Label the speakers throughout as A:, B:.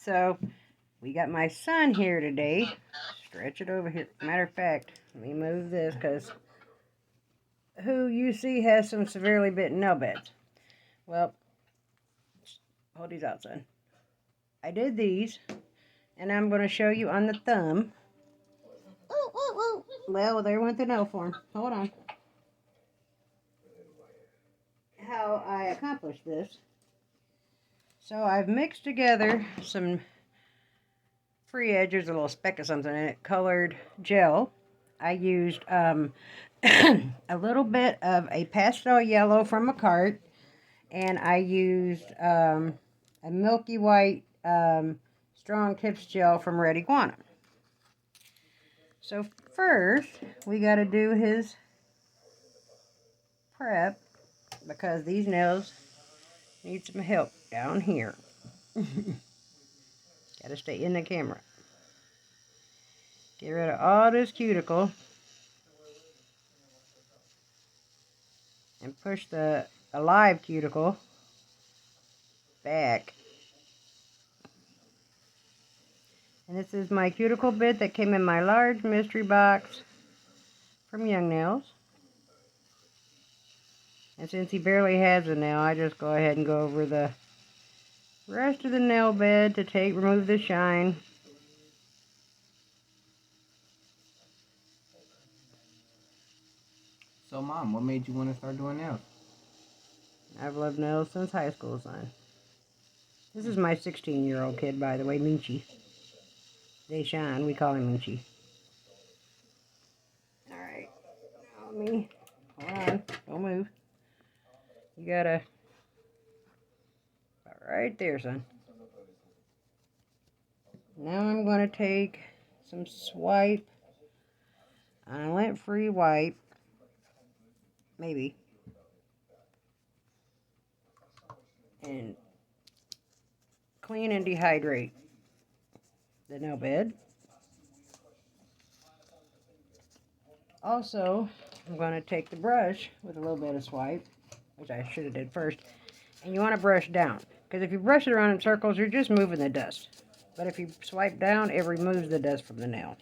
A: So, we got my son here today. Stretch it over here. Matter of fact, let me move this because who you see has some severely bitten nail beds. Well, hold these out, son. I did these, and I'm going to show you on the thumb. Well, there went the nail form. Hold on. How I accomplished this. So I've mixed together some free edge. There's a little speck of something in it. Colored gel. I used a little bit of a pastel yellow from a cart. And I used a milky white strong tips gel from Red Iguana. So first, we got to do his prep because these nails need some help down here. Got to stay in the camera. Get rid of all this cuticle and push the alive cuticle back. And this is my cuticle bit that came in my large mystery box from Young Nails. And since he barely has a nail, I just go ahead and go over the rest of the nail bed to remove the shine.
B: So, Mom, what made you want to start doing nails?
A: I've loved nails since high school, son. This is my 16-year-old kid, by the way, Minchie. They shine. We call him Minchie. Alright. Now me. Hold on. Don't move. You gotta... Right there, son. Now I'm going to take some swipe on a lint-free wipe. Maybe. And clean and dehydrate the nail bed. Also, I'm going to take the brush with a little bit of swipe, which I should have did first, and you want to brush down, because if you brush it around in circles, you're just moving the dust. But if you swipe down, it removes the dust from the nail.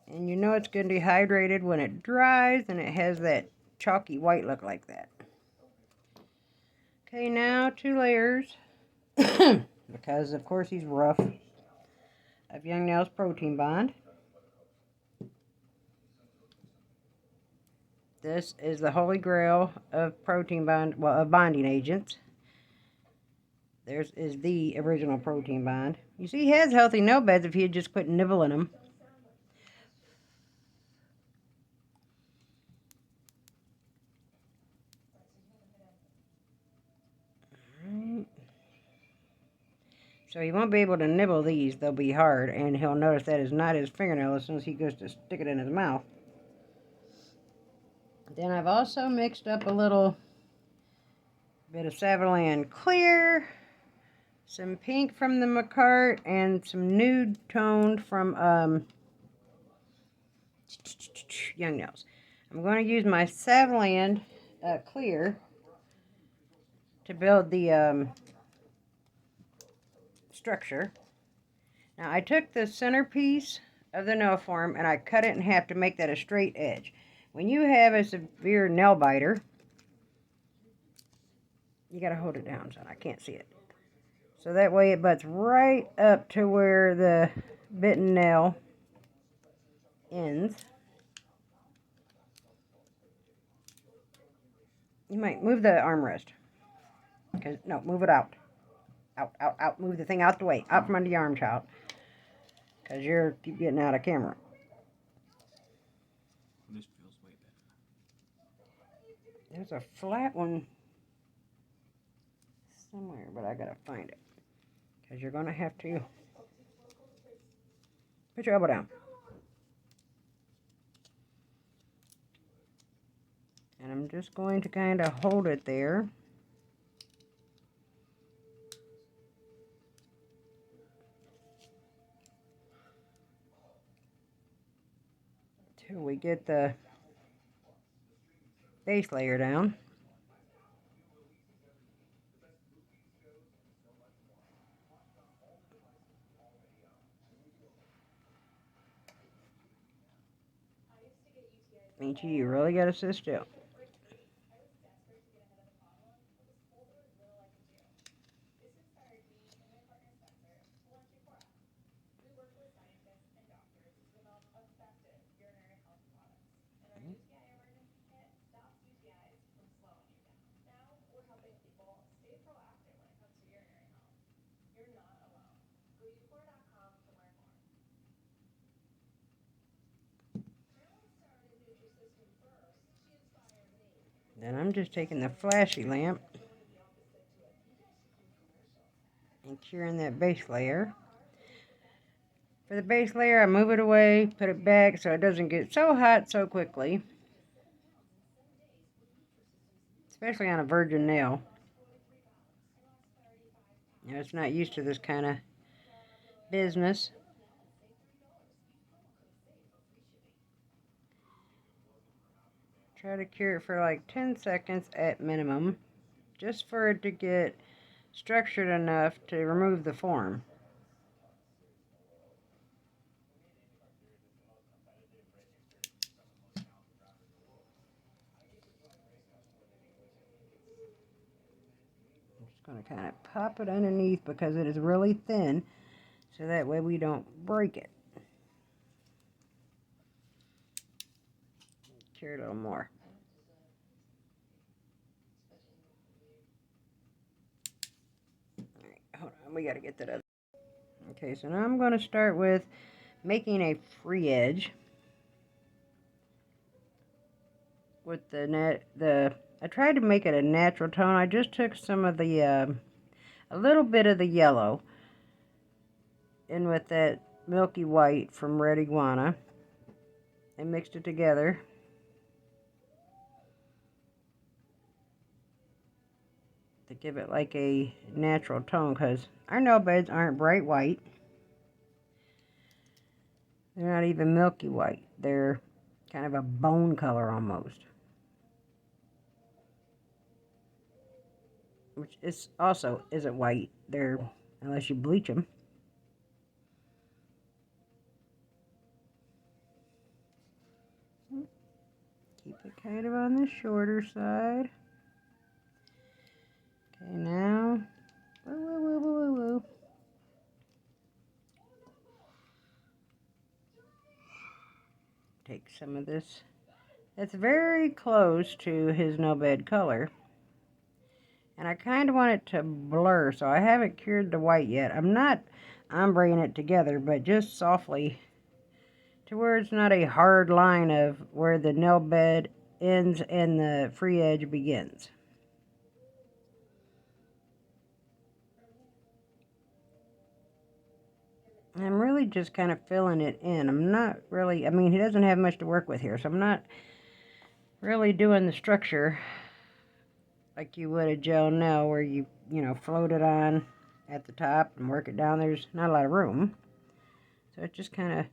A: And you know it's going to be dehydrated when it dries and it has that chalky white look like that. Okay, now 2 layers, because of course he's rough, of Young Nails Protein Bond. This is the holy grail of protein bond, well, of bonding agents. There's is the original protein bond. You see, he has healthy nail beds if he had just quit nibbling them. Alright. So he won't be able to nibble these. They'll be hard, and he'll notice that is not his fingernail as soon as he goes to stick it in his mouth. Then I've also mixed up a little bit of Savalain Clear, some pink from the McCart, and some nude toned from Young Nails. I'm going to use my Savalain Clear to build the structure. Now I took the centerpiece of the nail form and I cut it in half to make that a straight edge. When you have a severe nail biter, you gotta hold it down, son. I can't see it. So that way it butts right up to where the bitten nail ends. You might move the armrest. No, move it out. Out. Move the thing out the way. Out from under your arm, child. Because you're keep getting out of camera.
B: This feels way better.
A: There's a flat one somewhere, but I gotta find it. Because you're going to have to put your elbow down. And I'm just going to kind of hold it there. Till we get the base layer down. HEYY, you really gotta sit still. Then I'm just taking the flashy lamp and curing that base layer. For the base layer, I move it away, put it back so it doesn't get so hot so quickly. Especially on a virgin nail. You know, it's not used to this kind of business. Try to cure it for like 10 seconds at minimum, just for it to get structured enough to remove the form. I'm just going to kind of pop it underneath because it is really thin, so that way we don't break it. Cure it a little more. Alright, hold on, we got to get that other. Okay, so now I'm going to start with making a free edge with I tried to make it a natural tone. I just took some of the a little bit of the yellow in with that milky white from Red Iguana and mixed it together. To give it like a natural tone, because our nail beds aren't bright white. They're not even milky white. They're kind of a bone color almost. Which is also isn't white. They're, unless you bleach them. Keep it kind of on the shorter side. Okay, now, woo. Take some of this. It's very close to his no bed color. And I kind of want it to blur, so I haven't cured the white yet. I'm not ombreing it together, but just softly to where it's not a hard line of where the nail bed ends and the free edge begins. I'm really just kind of filling it in. I'm not really, I mean, he doesn't have much to work with here, so I'm not really doing the structure like you would a gel nail where you float it on at the top and work it down. There's not a lot of room. So it's just kind of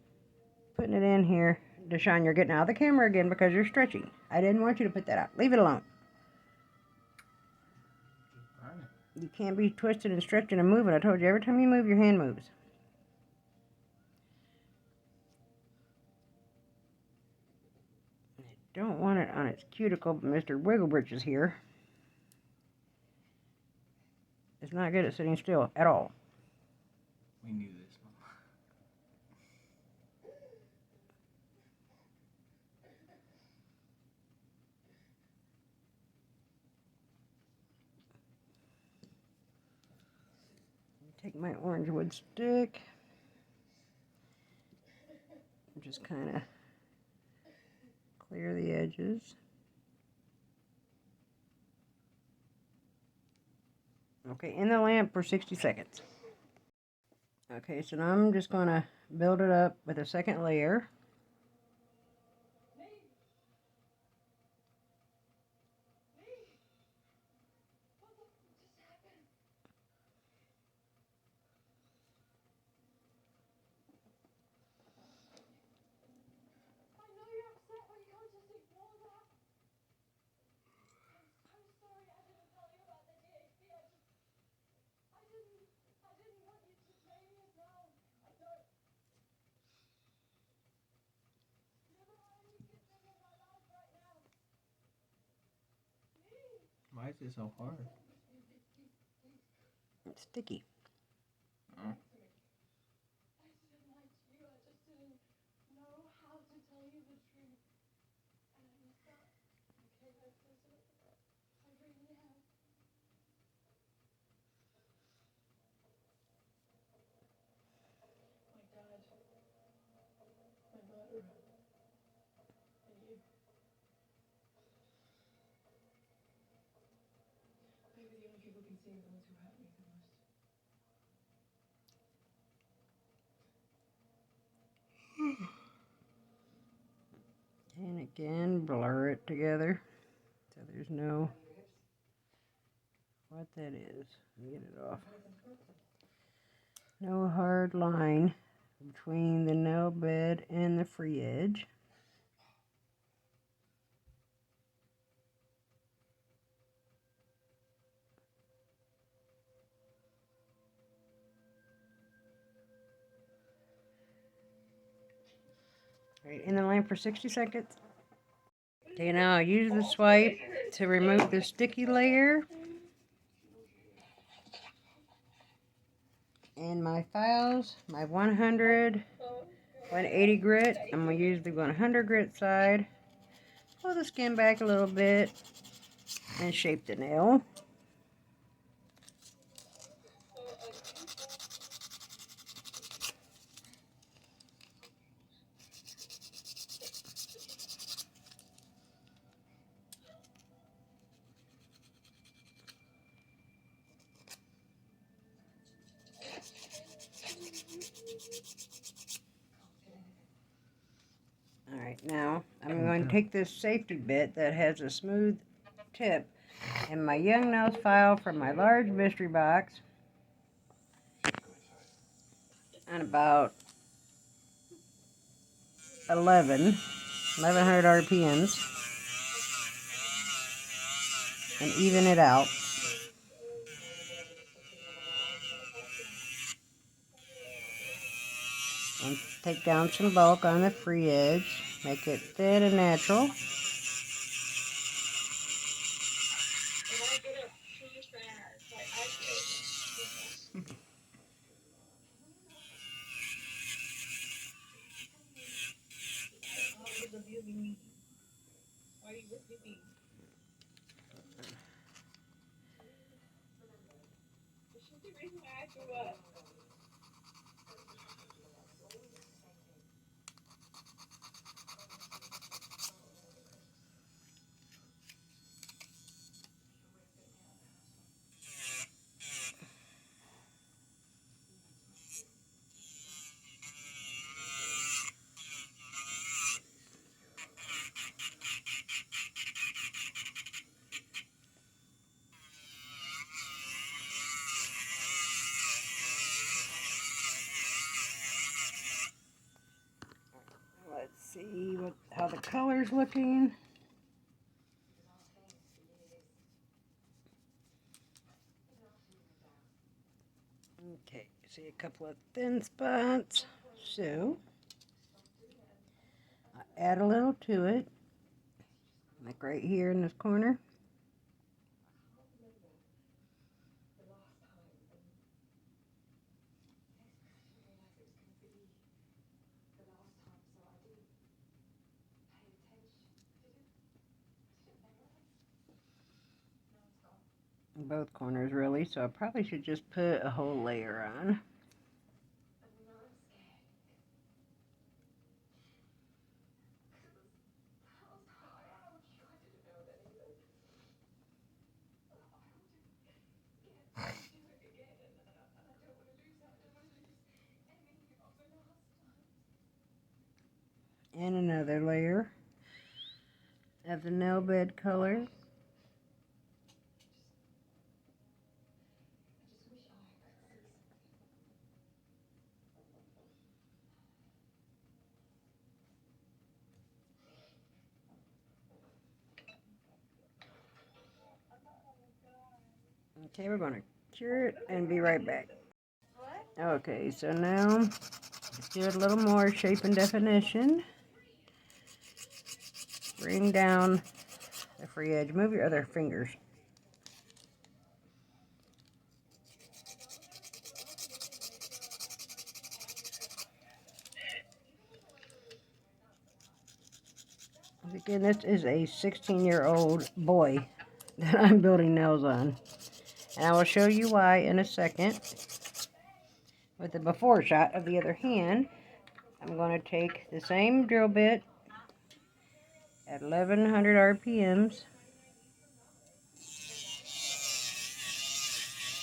A: putting it in here. Deshawn, you're getting out of the camera again because you're stretching. I didn't want you to put that out. Leave it alone. You can't be twisting and stretching and moving. I told you, every time you move, your hand moves. I don't want it on its cuticle, but Mr. Wigglebritch is here. It's not good at sitting still at all.
B: We knew this, Mom.
A: Take my orange wood stick. Just kind of clear the edges. Okay, in the lamp for 60 seconds. Okay, so now I'm just going to build it up with a second layer.
B: Why is it so hard?
A: It's sticky.
B: Oh.
A: And again, blur it together so there's no, what that is. Let me get it off. No hard line between the nail bed and the free edge. Right, in the line for 60 seconds. Okay, now I'll use the swipe to remove the sticky layer. And my files, my 100, 180 grit. I'm going to use the 100 grit side. Pull the skin back a little bit and shape the nail. Alright, now I'm going to take this safety bit that has a smooth tip and my young nails file from my large mystery box on about 1100 RPMs and even it out. And take down some bulk on the free edge, make it thin and natural. Let's see how the color's looking. Okay, see a couple of thin spots. So, I add a little to it, like right here in this corner. Both corners really, so I probably should just put a whole layer on. And another layer of the nail bed color. Okay, we're going to cure it and be right back. Okay, so now let's do it a little more shape and definition. Bring down the free edge. Move your other fingers. again, this is a 16-year-old boy that I'm building nails on. And I will show you why in a second. With the before shot of the other hand, I'm going to take the same drill bit at 1100 RPMs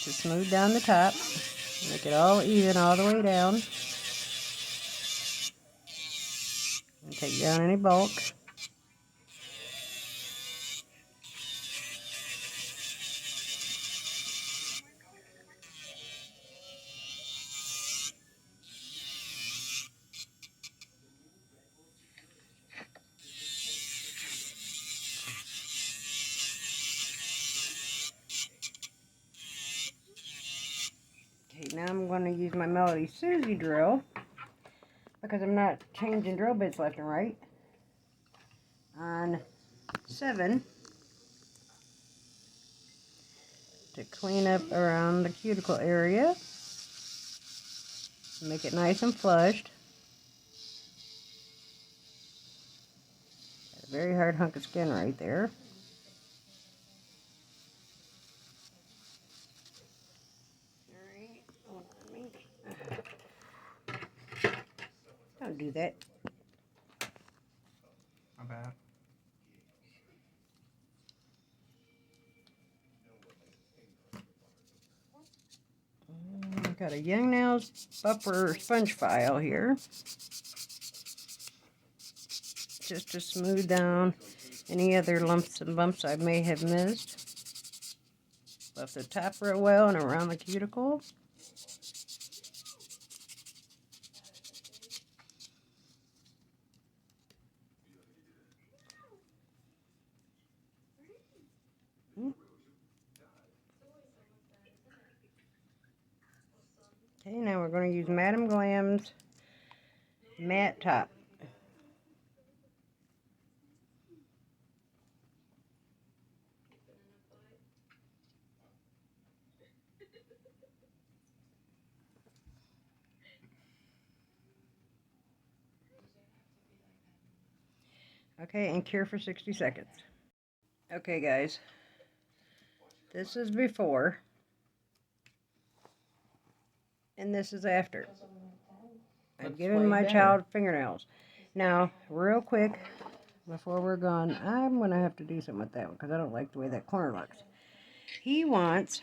A: to smooth down the top. Make it all even all the way down. And take down any bulk. Okay, now I'm going to use my Melody Susie drill because I'm not changing drill bits left and right. On 7 to clean up around the cuticle area. Make it nice and flushed. Got a very hard hunk of skin right there. Alright, hold on, Minky. Don't do that.
B: My bad.
A: I've got a Young Nails buffer sponge file here. Just to smooth down any other lumps and bumps I may have missed. Buff the top real well and around the cuticle. Okay, now we're going to use Madam Glam's matte top. Okay, and cure for 60 seconds. Okay, guys. This is before. And this is after. I've given my child fingernails. Now, real quick, before we're gone, I'm going to have to do something with that one because I don't like the way that corner looks. He wants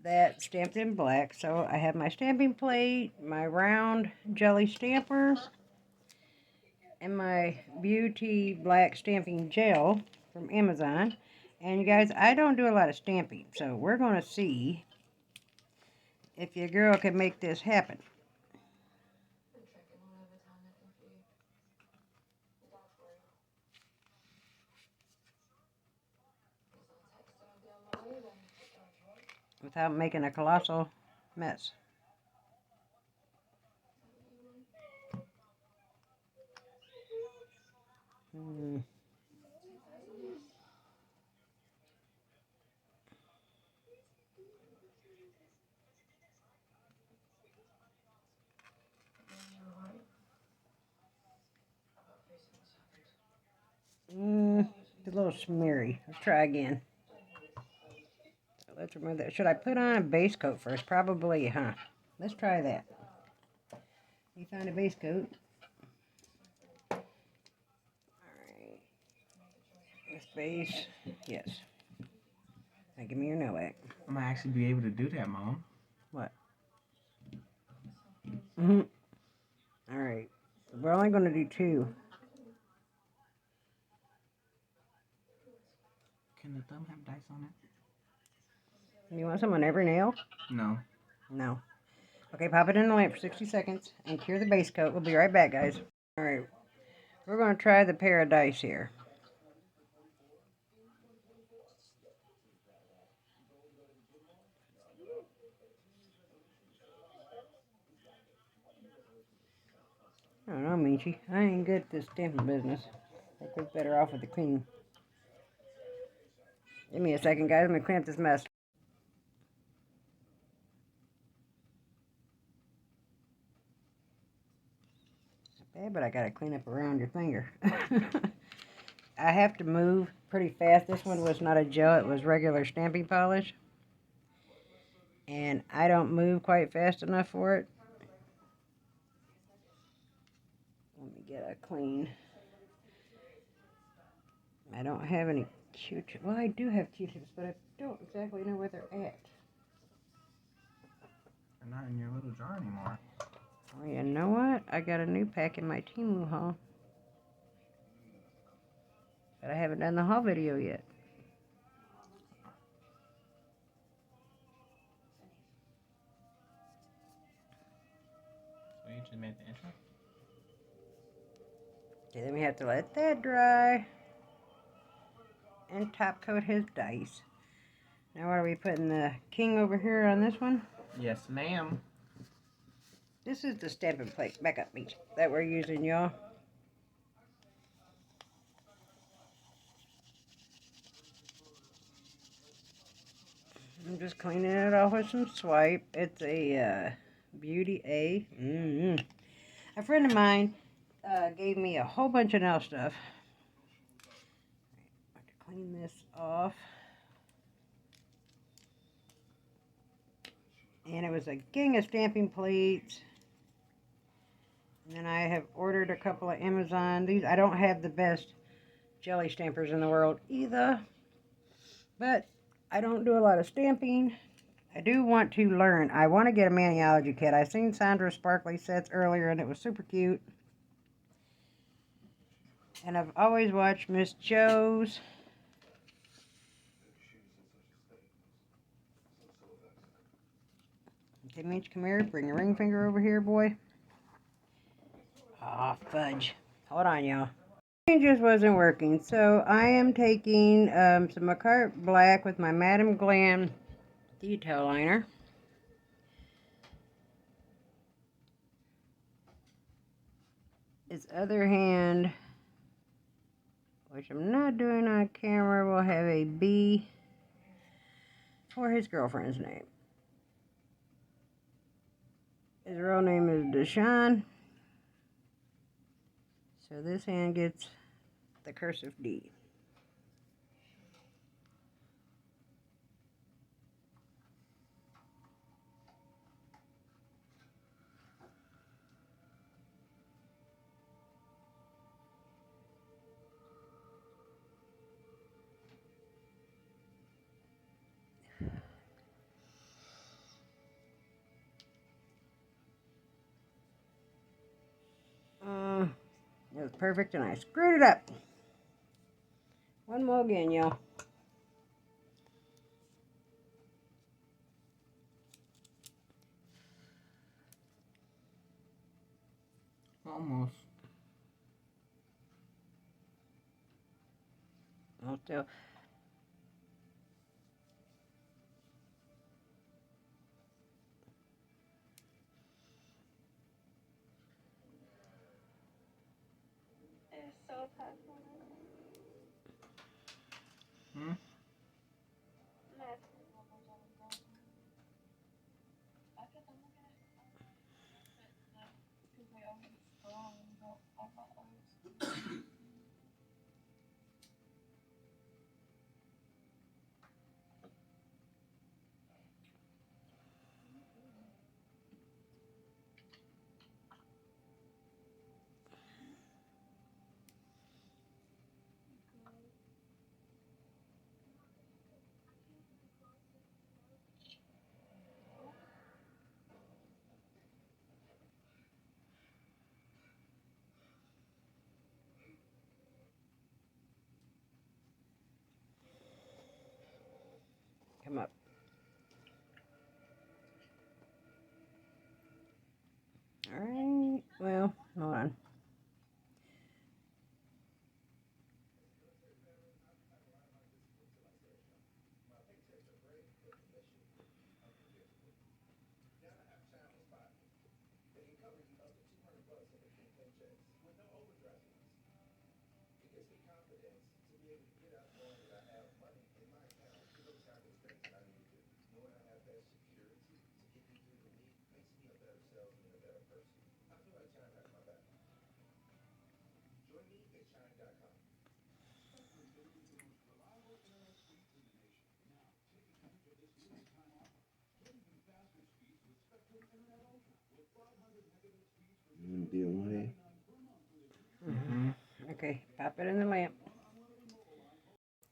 A: that stamped in black, so I have my stamping plate, my round jelly stamper, and my Beauty black stamping gel from Amazon. And you guys, I don't do a lot of stamping, so we're going to see if your girl can make this happen. Without making a colossal mess. It's a little smeary. Let's try again. So let's remove that. Should I put on a base coat first? Probably, huh? Let's try that. You find a base coat. Alright. This base. Yes. Now give me your nail back.
B: I'm gonna actually be able to do that, Mom.
A: What? Alright. We're only going to do 2.
B: Can the thumb have dice on it?
A: You want some on every nail?
B: No.
A: No. Okay, pop it in the lamp for 60 seconds and cure the base coat. We'll be right back, guys. Alright. We're going to try the pair of dice here. I don't know, Michi. I ain't good at this stamping business. I think we're better off with the clean. Give me a second, guys. I'm going to clean up this mess. Yeah, but I gotta clean up around your finger. I have to move pretty fast. This one was not a gel, it was regular stamping polish. And I don't move quite fast enough for it. Let me get a clean. I don't have any Q-tips. Well, I do have Q-tips, but I don't exactly know where they're at.
C: They're not in your little jar anymore.
A: Well, you know what? I got a new pack in my Temu haul. But I haven't done the haul video yet.
C: So you just made the intro?
A: Okay, then we have to let that dry. And top coat his dice. Now what are we putting, the king over here on this one?
C: Yes, ma'am.
A: This is the stamping plate, back up beach, that we're using, y'all. I'm just cleaning it off with some swipe. It's a Beauty A. A friend of mine gave me a whole bunch of nail stuff. I have to clean this off. And it was a gang of stamping plates. And then I have ordered a couple of Amazon. These, I don't have the best jelly stampers in the world either. But I don't do a lot of stamping. I do want to learn. I want to get a maniology kit. I seen Sandra's sparkly sets earlier and it was super cute. And I've always watched Miss Joe's. Okay, Mitch, come here. Bring your ring finger over here, boy. Aw, fudge. Hold on, y'all. It just wasn't working. So I am taking some Macart Black with my Madam Glam detail liner. His other hand, which I'm not doing on camera, will have a B for his girlfriend's name. His real name is Deshawn. So this hand gets the cursive D. It was perfect and I screwed it up. One more again, y'all.
C: Almost.
A: I'll still.
C: Hmm?
D: Do one.
C: Mm-hmm.
A: Okay, pop it in the lamp.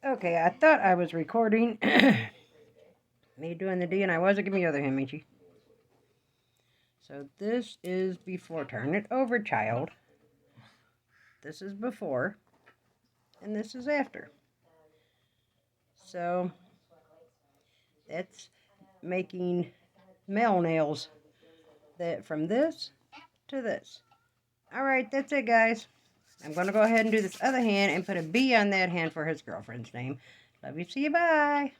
A: Okay, I thought I was recording me doing the D, and I wasn't. Give me your other hand, Michi. So this is before. Turn it over, child. This is before, and this is after. So that's making male nails. That from this to this. All right, that's it, guys. I'm going to go ahead and do this other hand and put a B on that hand for his girlfriend's name. Love you. See you. Bye.